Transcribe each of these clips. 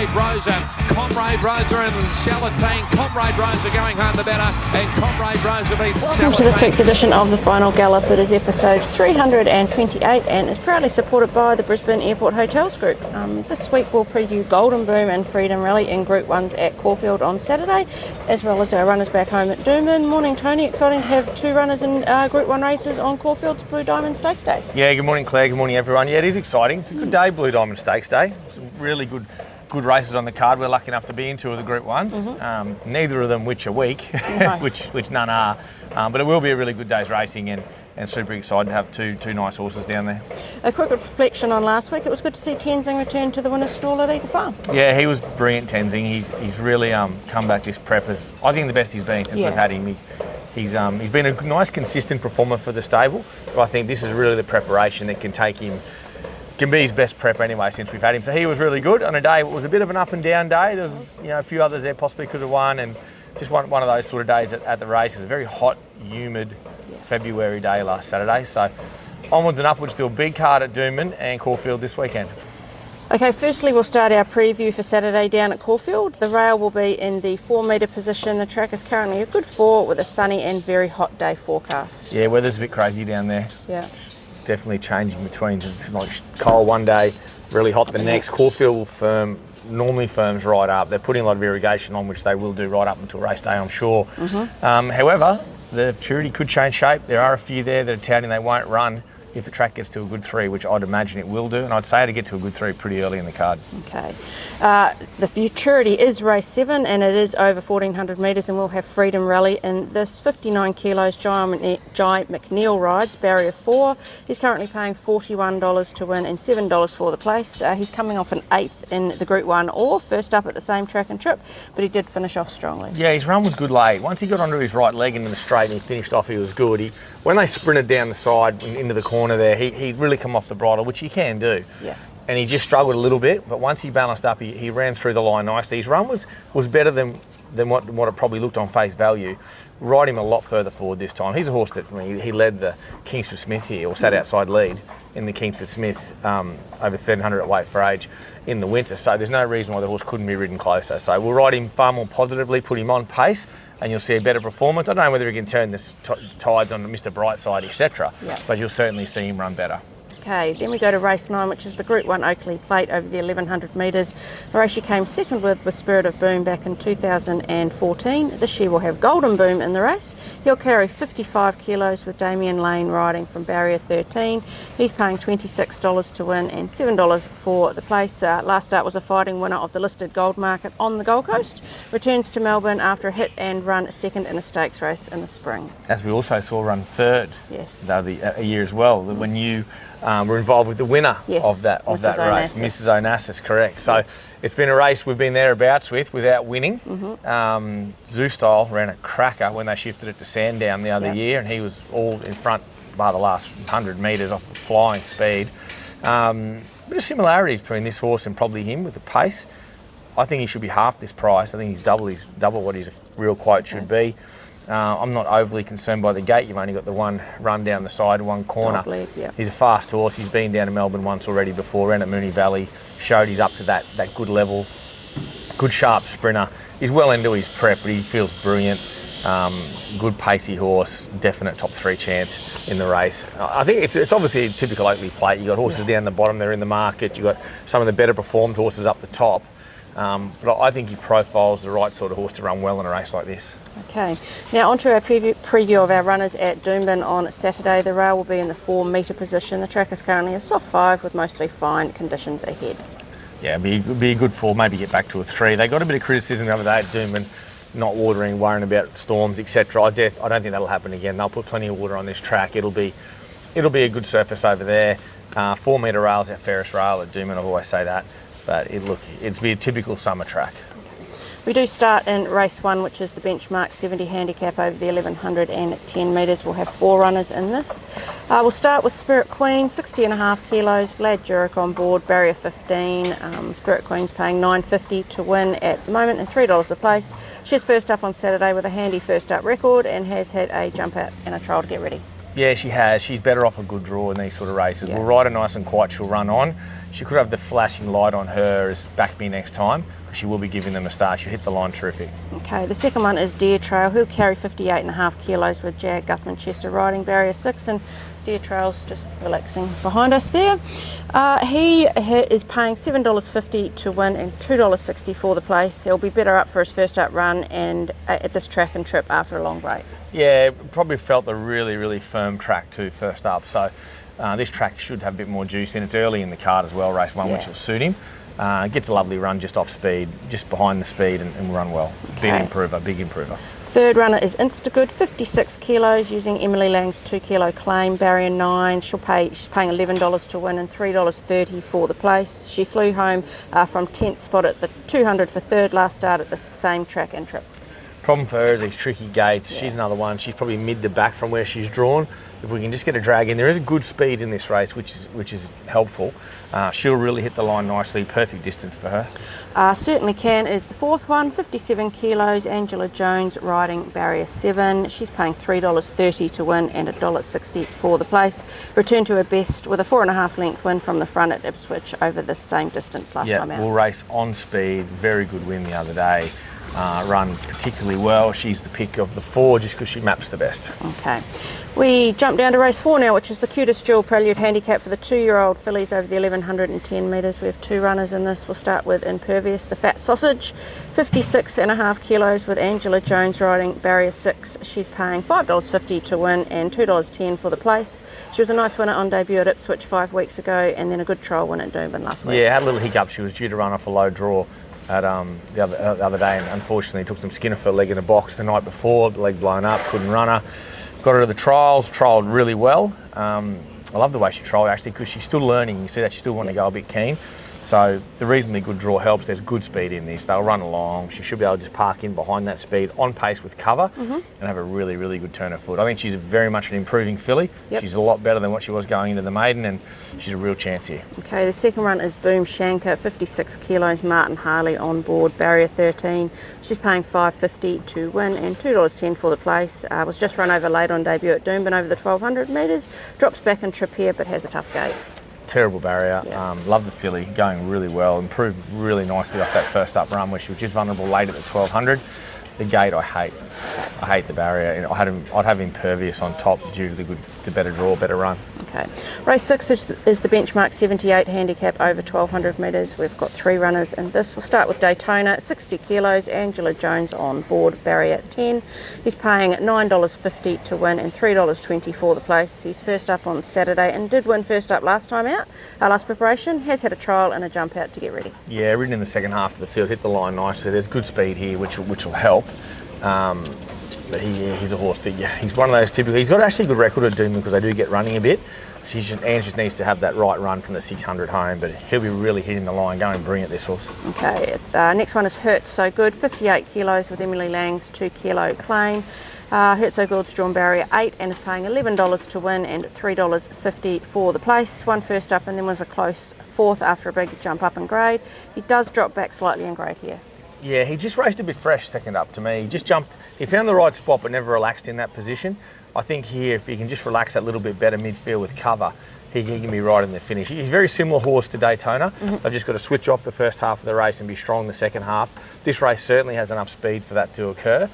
Comrade Rosa and Salatane. Comrade Rosa going home the better, and Comrade Rosa beat Salatane. Welcome to this week's edition of the Final Gallop. It is episode 328 and is proudly supported by the Brisbane Airport Hotels Group. This week we'll preview Golden Boom and Freedom Rally in Group 1s at Caulfield on Saturday, as well as our runners back home at Doomben. Morning, Tony. Exciting to have two runners in Group 1 races on Caulfield's Blue Diamond Stakes Day. Yeah, good morning, Claire. Good morning, everyone. Yeah, it is exciting. It's a good day, Blue Diamond Stakes Day. Some really good races on the card. We're lucky enough to be in two of the Group 1s. Neither of them which are weak, No. which none are. But it will be a really good day's racing and super excited to have two nice horses down there. A quick reflection on last week. It was good to see Tenzing return to the winner's stall at Eagle Farm. Yeah, he was brilliant, Tenzing. He's really come back this prep as I think the best he's been since we've had him. He's been a nice consistent performer for the stable, but I think this is really the preparation that can take him. Can be his best prep anyway since we've had him. So he was really good on a day. It was a bit of an up and down day. There was a few others there possibly could have won, and just one of those sort of days at the race. It was a very hot, humid February day last Saturday. So onwards and upwards to a big card at Doomben and Caulfield this weekend. Okay, firstly we'll start our preview for Saturday down at Caulfield. The rail will be in the 4 metre position. The track is currently a good 4 with a sunny and very hot day forecast. Yeah, weather's a bit crazy down there. Yeah. Definitely changing between. It's like cold one day, really hot the next. Caulfield will normally firms right up. They're putting a lot of irrigation on, which they will do right up until race day, I'm sure. However, the Futurity could change shape. There are a few there that are touting they won't run if the track gets to a good 3, which I'd imagine it will do, and I'd say to get to a good 3 pretty early in the card. Okay. The Futurity is race 7 and it is over 1400 metres, and we'll have Freedom Rally in this 59 kilos. Jai McNeil rides, barrier 4. He's currently paying $41 to win and $7 for the place. He's coming off an 8th in the Group 1 or first up at the same track and trip, but he did finish off strongly. Yeah, his run was good late. Once he got onto his right leg into the straight and he finished off, he was good. When they sprinted down the side into the corner there, he'd really come off the bridle, which he can do. Yeah. And he just struggled a little bit, but once he balanced up, he ran through the line nicely. His run was better than what it probably looked on face value. Ride him a lot further forward this time. He's a horse that he led the Kingsford Smith here, or sat outside lead in the Kingsford Smith over 1300 at weight for age in the winter. So there's no reason why the horse couldn't be ridden closer. So we'll ride him far more positively, put him on pace, and you'll see a better performance. I don't know whether he can turn the tides on Mr. Brightside, etc., but you'll certainly see him run better. Okay, then we go to race 9, which is the Group 1 Oakleigh Plate over the 1100 metres. The race she came second with Spirit of Boom back in 2014. This year we'll have Golden Boom in the race. He'll carry 55 kilos with Damien Lane riding from barrier 13. He's paying $26 to win and $7 for the place. Last start was a fighting winner of the listed gold market on the Gold Coast. Returns to Melbourne after a hit and run second in a stakes race in the spring. As we also saw run third a year as well, when you were involved with the winner of that race, Mrs. Onassis, correct. So it's been a race we've been thereabouts without winning. Zoo Style ran a cracker when they shifted it to Sandown the other year, and he was all in front by the last 100 metres off the flying speed. Bit of similarities between this horse and probably him with the pace. I think he should be half this price. I think he's double what his real quote should be. I'm not overly concerned by the gate. You've only got the one run down the side, one corner. He's a fast horse. He's been down to Melbourne once already before, ran at Moonee Valley, showed he's up to that good level. Good sharp sprinter. He's well into his prep, but he feels brilliant. Good pacey horse, definite top 3 chance in the race. I think it's obviously a typical Oakleigh Plate. You've got horses down the bottom, they're in the market. You've got some of the better performed horses up the top. But I think he profiles the right sort of horse to run well in a race like this. Okay, now onto our preview of our runners at Doomben on Saturday. The rail will be in the 4 metre position. The track is currently a soft 5 with mostly fine conditions ahead. Yeah, it'd be a good 4, maybe get back to a 3. They got a bit of criticism the other day at Doomben, not watering, worrying about storms, etc. I don't think that'll happen again. They'll put plenty of water on this track. It'll be a good surface over there. 4 metre rail's our fairest rail at Doomben, I always say that. But it'd be a typical summer track. We do start in race 1, which is the benchmark 70 handicap over the 1110 metres. We'll have 4 runners in this. We'll start with Spirit Queen, 60.5 kilos. Vlad Jurek on board, barrier 15. Spirit Queen's paying $9.50 to win at the moment and $3 a place. She's first up on Saturday with a handy first up record and has had a jump out and a trial to get ready. Yeah, she has. She's better off a good draw in these sort of races. We'll ride her nice and quiet, she'll run on. She could have the flashing light on her as back me next time, because she will be giving them a start. She'll hit the line terrific. Okay, the second one is Deer Trail. He'll carry 58.5 kilos with Jag Guthman Chester riding barrier 6, and Deer Trail's just relaxing behind us there. He is paying $7.50 to win and $2.60 for the place. He'll be better up for his first up run and at this track and trip after a long break. Yeah, probably felt the really, really firm track too first up. So this track should have a bit more juice in. It's early in the card as well, race 1, which will suit him. Gets a lovely run just off speed, just behind the speed, and run well. Okay. Big improver. Third runner is Instagood, 56 kilos, using Emily Lang's 2 kilo claim, barrier 9. She's paying $11 to win and $3.30 for the place. She flew home from 10th spot at the 200 for third last start at the same track and trip. Problem for her is these tricky gates. She's another one. She's probably mid to back from where she's drawn. If we can just get a drag in, there is a good speed in this race, which is helpful. She'll really hit the line nicely. Perfect distance for her. Certainlycan is the fourth one, 57 kilos. Angela Jones riding barrier 7. She's paying $3.30 to win and $1.60 for the place. Returned to her best with a 4.5 length win from the front at Ipswich over the same distance last time out. We'll race on speed. Very good win the other day. Run particularly well. She's the pick of the 4 just because she maps the best. Okay. We jump down to race 4 now, which is the cutest dual prelude handicap for the 2-year-old fillies over the 1110 metres. We have 2 runners in this. We'll start with Impervious, the fat sausage, 56.5 kilos with Angela Jones riding barrier 6. She's paying $5.50 to win and $2.10 for the place. She was a nice winner on debut at Ipswich 5 weeks ago, and then a good trial win at Doomben last week. Yeah, had a little hiccup. She was due to run off a low draw at the other day, and unfortunately took some skin off her leg in a box the night before. The leg blown up, couldn't run her. Got her to the trials, trialled really well. I love the way she trialled actually, because she's still learning. You see that she still want to go a bit keen. So the reasonably good draw helps. There's good speed in this. They'll run along. She should be able to just park in behind that speed on pace with cover and have a really, really good turn of foot. I think she's very much an improving filly. She's a lot better than what she was going into the maiden, and she's a real chance here. Okay, the second run is Boom Shanker, 56 kilos, Martin Harley on board, barrier 13. She's paying $5.50 to win and $2.10 for the place. Was just run over late on debut at Doomben over the 1200 metres. Drops back in trip here, but has a tough gate. Terrible barrier. Love the filly, going really well. Improved really nicely off that first up run where she was just vulnerable late at the 1200. The gate I hate. I hate the barrier. I'd have Impervious on top due to the better draw, better run. Okay. Race 6 is the benchmark 78 handicap over 1200 metres. We've got 3 runners in this. We'll start with Daytona, 60 kilos, Angela Jones on board, barrier 10. He's paying $9.50 to win and $3.20 for the place. He's first up on Saturday and did win first up last time out, last preparation. Has had a trial and a jump out to get ready. Yeah, ridden in the second half of the field, hit the line nicely. There's good speed here, which will help. But he's a horse that, he's one of those typical. He's got actually a good record at Doomben because they do get running a bit. Ange just needs to have that right run from the 600 home, but he'll be really hitting the line, going brilliant, this horse. Okay, next one is Hurt So Good, 58 kilos with Emily Lang's 2 kilo claim. Hurt So Good's drawn barrier 8 and is paying $11 to win and $3.50 for the place. Won first up and then was a close 4th after a big jump up in grade. He does drop back slightly in grade here. Yeah, he just raced a bit fresh second up to me. He just jumped, he found the right spot but never relaxed in that position. I think here, if he can just relax that little bit better midfield with cover, he can be right in the finish. He's a very similar horse to Daytona. They've just got to switch off the first half of the race and be strong the second half. This race certainly has enough speed for that to occur.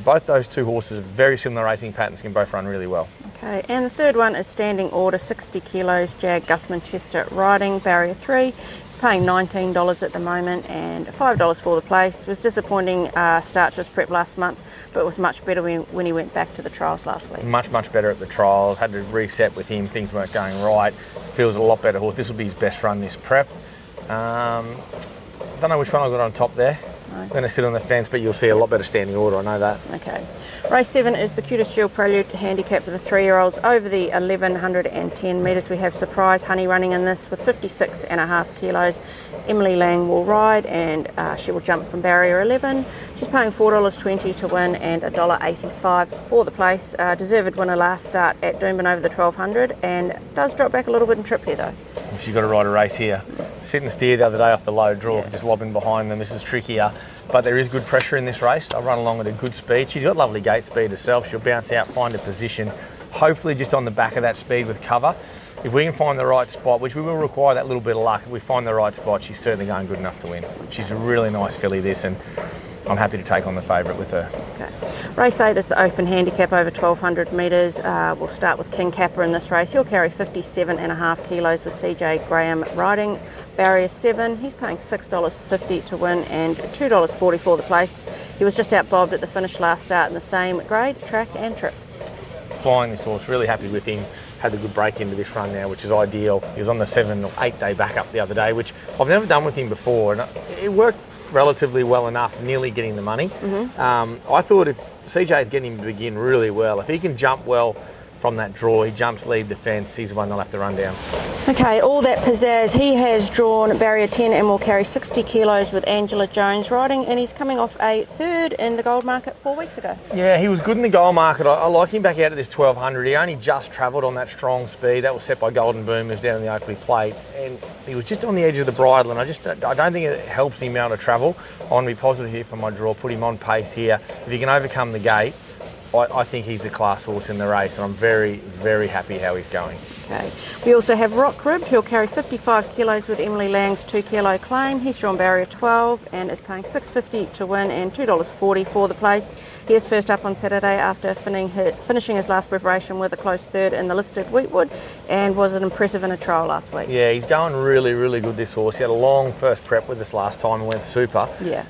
Both those 2 horses have very similar racing patterns, can both run really well. Okay, and the third one is Standing Order, 60 kilos, Jag Guthman Chester riding, barrier 3. He's paying $19 at the moment and $5 for the place. It was a disappointing start to his prep last month, but it was much better when he went back to the trials last week. Much better at the trials. Had to reset with him. Things weren't going right. Feels a lot better horse. This will be his best run this prep. Don't know which one I got on top there. I'm going to sit on the fence, but you'll see a lot better Standing Order, I know that. Okay. Race 7 is the cutest dual prelude handicap for the 3-year-olds over the 1110 metres. We have Surprise Honey running in this with 56.5 kilos. Emily Lang will ride and she will jump from barrier 11. She's paying $4.20 to win and $1.85 for the place. Deserved winner last start at Doomben over the 1200 and does drop back a little bit in trip here though. She's got to ride a race here. Sit and steer the other day off the low draw, just lobbing behind them. This is trickier, but there is good pressure in this race. They'll run along at a good speed. She's got lovely gate speed herself. She'll bounce out, find a position, hopefully just on the back of that speed with cover. If we can find the right spot, which we will require that little bit of luck, if we find the right spot, she's certainly going good enough to win. She's a really nice filly, this, and I'm happy to take on the favourite with her. Okay. Race 8 is the open handicap over 1,200 metres. We'll start with King Kappa in this race. He'll carry 57.5 kilos with CJ Graham riding. Barrier 7, he's paying $6.50 to win and $2.40 for the place. He was just outbobbed at the finish last start in the same grade, track and trip. Flying this horse, really happy with him. Had a good break into this run now, which is ideal. He was on the 7 or 8 day backup the other day, which I've never done with him before, and it worked relatively well enough, nearly getting the money. I thought if CJ's getting him to begin really well, if he can jump well from that draw, he jumps, lead the fence, he's the one they'll have to run down. Okay, all that pizzazz, he has drawn barrier 10 and will carry 60 kilos with Angela Jones riding, and he's coming off a third in the gold market 4 weeks ago. Yeah, he was good in the gold market. I like him back out at this 1200. He only just travelled on that strong speed. That was set by Golden Boom, who's down in the Oakleigh plate, and he was just on the edge of the bridle, and I don't think it helps him out to travel. I want to be positive here for my draw, put him on pace here. If he can overcome the gate, I think he's a class horse in the race, and I'm very, very happy how he's going. Okay. We also have Rock Ribbed. He'll carry 55 kilos with Emily Lang's 2 kilo claim. He's drawn barrier 12 and is paying $6.50 to win and $2.40 for the place. He is first up on Saturday after finishing his last preparation with a close third in the listed Wheatwood, and was an impressive in a trial last week. Yeah, he's going really, really good, this horse. He had a long first prep with us last time and went super. Yeah.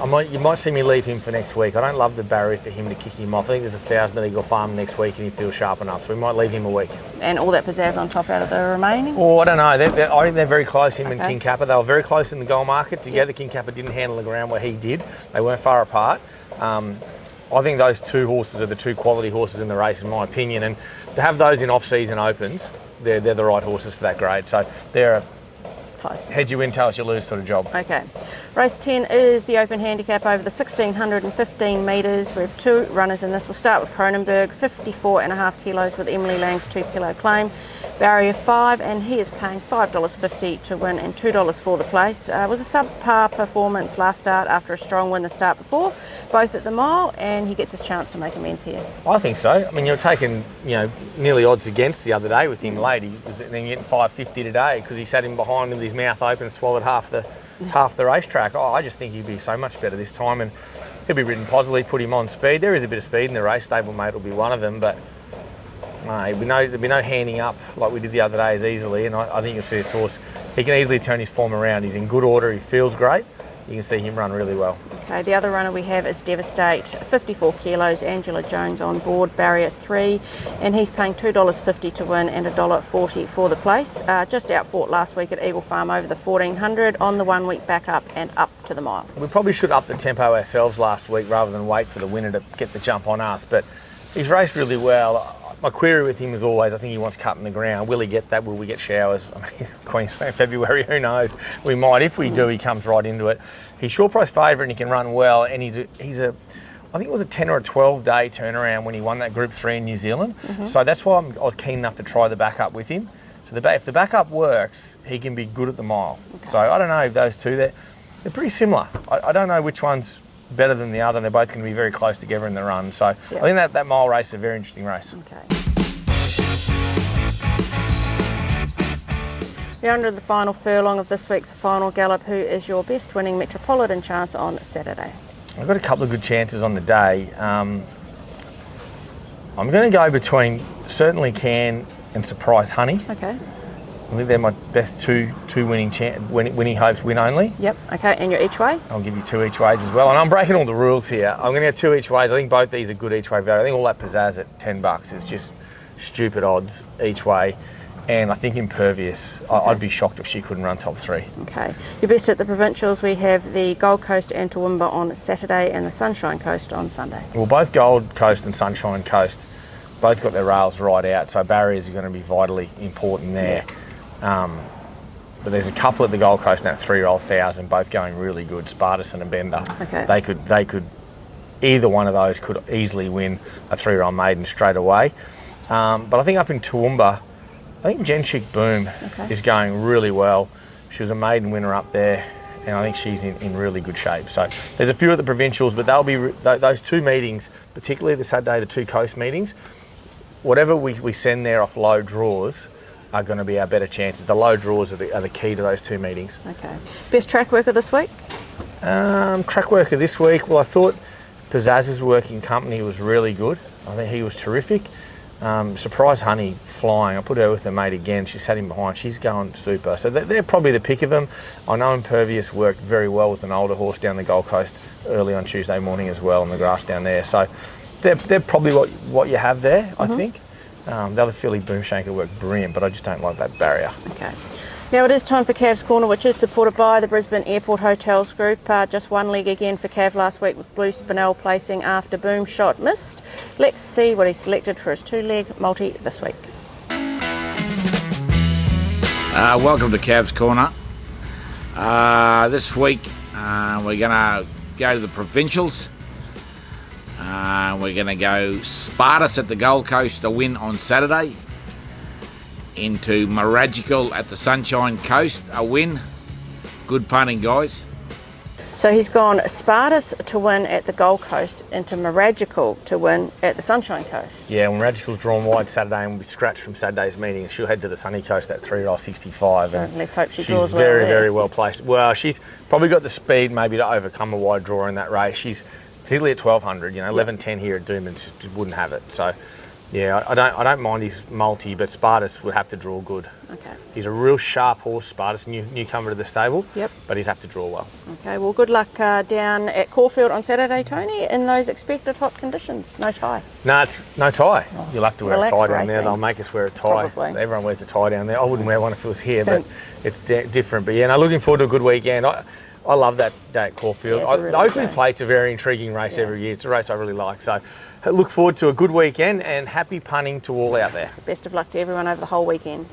You might see me leave him for next week. I don't love the barrier for him to kick him off. I think there's a 1,000 Eagle Farm next week and he feels sharp enough, so we might leave him a week. And all that pizzazz on top out of the remaining? Oh, I don't know. I think they're very close, him and King Kappa. They were very close in the goal market together. Yep. King Kappa didn't handle the ground where he did. They weren't far apart. I think those two horses are the two quality horses in the race, in my opinion. And to have those in off-season opens, they're the right horses for that grade. So they're a close. Head you win, tails you lose sort of job. Okay. Race 10 is the open handicap over the 1,615 metres. We have 2 runners in this. We'll start with Cronenberg, 54.5 kilos with Emily Lang's 2 kilo claim. Barrier 5, and he is paying $5.50 to win and $2 for the place. It was a subpar performance last start after a strong win the start before, both at the mile, and he gets his chance to make amends here. I think so. I mean, you're taking, nearly odds against the other day with him late. He was then getting $5.50 today because he sat him behind with his mouth open and swallowed half the racetrack. I just think he'd be so much better this time, and he'll be ridden positively, put him on speed. There is a bit of speed in the race. Stablemate will be one of them, but there'll be no handing up like we did the other day as easily, and I think you'll see this horse, he can easily turn his form around. He's in good order, he feels great. You can see him run really well. Okay, the other runner we have is Devastate, 54 kilos, Angela Jones on board, barrier 3, and he's paying $2.50 to win and $1.40 for the place. Just out fought last week at Eagle Farm over the 1,400 on the 1 week back up and up to the mile. We probably should up the tempo ourselves last week rather than wait for the winner to get the jump on us, but he's raced really well. My query with him is always, I think he wants cut in the ground. Will he get that? Will we get showers? I mean, Queensland, February, who knows? We might. If we do, he comes right into it. He's short price favourite and he can run well. And he's a I think it was a 10 or a 12 day turnaround when he won that Group 3 in New Zealand. Mm-hmm. So that's why I was keen enough to try the backup with him. So if the backup works, he can be good at the mile. Okay. So I don't know if those two, they're pretty similar. I don't know which one's better than the other, and they're both going to be very close together in the run. So yep. I think that mile race is a very interesting race. Okay. We're under the final furlong of this week's Final Gallop. Who is your best winning Metropolitan chance on Saturday? I've got a couple of good chances on the day. I'm going to go between Certainlycan and Surprise Honey. Okay. I think they're my best two winning hopes, win only. Yep, okay, and you're each way? I'll give you 2 each ways as well. And I'm breaking all the rules here. I'm going to get 2 each ways. I think both these are good each way value. I think all that pizzazz at $10 is just stupid odds each way. And I think Impervious, okay. I'd be shocked if she couldn't run top 3. Okay. Your best at the provincials, we have the Gold Coast and Toowoomba on Saturday and the Sunshine Coast on Sunday. Well, both Gold Coast and Sunshine Coast both got their rails right out, so barriers are going to be vitally important there. Yeah. But there's a couple at the Gold Coast now, 3-year-old 1,000, both going really good, Spartacus and Bender. Okay. They could, either one of those could easily win a 3-year-old maiden straight away. But I think up in Toowoomba, I think Genchic Boom is going really well. She was a maiden winner up there, and I think she's in really good shape. So there's a few at the provincials, but they'll be those 2 meetings, particularly the Saturday, the 2 coast meetings. whatever we send there off low draws are going to be our better chances. The low draws are the key to those 2 meetings. Okay. Best track worker this week? Track worker this week, well, I thought Pizzazz's working company was really good. I think he was terrific. Surprise Honey flying. I put her with her mate again. She sat in behind. She's going super. So they're probably the pick of them. I know Impervious worked very well with an older horse down the Gold Coast early on Tuesday morning as well on the grass down there. So they're probably what you have there, I think. The other filly, Boomshanker, worked brilliant, but I just don't like that barrier. Okay. Now it is time for Cav's Corner, which is supported by the Brisbane Airport Hotels Group. Just one leg again for Cav last week with Blue Spinel placing after Boom Shot missed. Let's see what he selected for his 2-leg multi this week. Welcome to Cav's Corner. This week we're going to go to the provincials. We're going to go Spartus at the Gold Coast, a win on Saturday. Into Miragical at the Sunshine Coast, a win. Good punting, guys. So he's gone Spartus to win at the Gold Coast into Miragical to win at the Sunshine Coast. Yeah, when Miragical's drawn wide Saturday and will be scratched from Saturday's meeting, she'll head to the Sunny Coast at 3.65. So let's hope she draws well. She's very, very well placed. Well, she's probably got the speed maybe to overcome a wide draw in that race. She's particularly at 1200, 11.10 here at Doomben, she wouldn't have it. So yeah, I don't mind his multi, but Spartus would have to draw good. Okay. He's a real sharp horse, Spartus, newcomer to the stable. Yep. But he'd have to draw well. Okay, well, good luck down at Caulfield on Saturday, Tony, in those expected hot conditions. No tie. No, it's no tie. You'll have to wear a tie down there. They'll make us wear a tie. Probably. Everyone wears a tie down there. I wouldn't wear one if it was here, but it's different. But yeah, no, looking forward to a good weekend. I love that day at Caulfield. Yeah, really the Oakleigh Plate's a very intriguing race every year. It's a race I really like. So look forward to a good weekend and happy punning to all out there. Best of luck to everyone over the whole weekend.